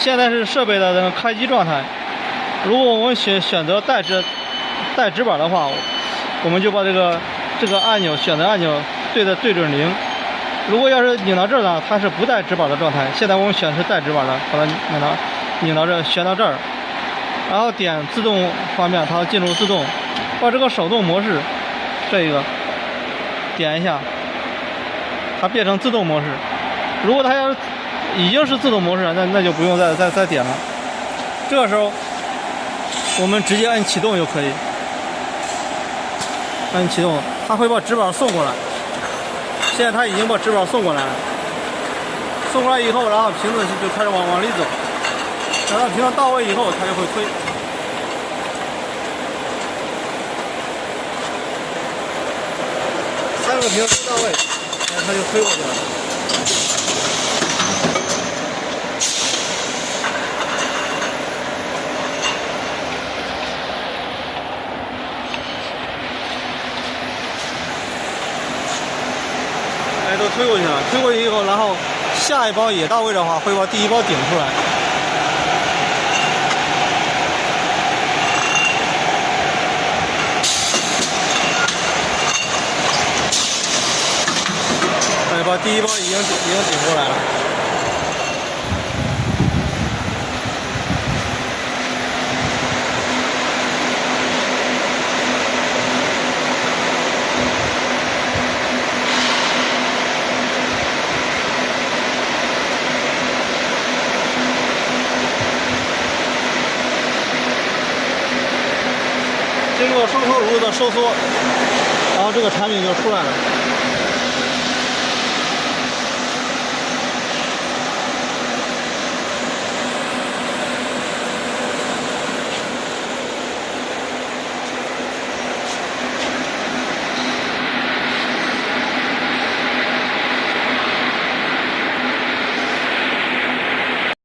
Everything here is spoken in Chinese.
现在是设备的这个开机状态。如果我们选择带直板的话，我们就把这个按钮选择按钮对准0。如果要是拧到这儿呢，它是不带直板的状态。现在我们选是带直板的，把它拧到这，旋到这儿，然后点自动方面，它进入自动，把这个手动模式这一个点一下，它变成自动模式。如果它要是已经是自动模式，那就不用再点了。这个时候我们直接按启动就可以，按启动，它会把直板送过来。现在它已经把直板送过来了，送过来以后，然后瓶子就开始往里走，等到瓶子到位以后，它就会推。3个瓶子到位，它就推过去了。都推过去了，推过去以后，然后下一包也到位的话，会把第一包顶出来。把第一包已经顶过来了。经过双头轳的收缩，然后这个产品就出来了。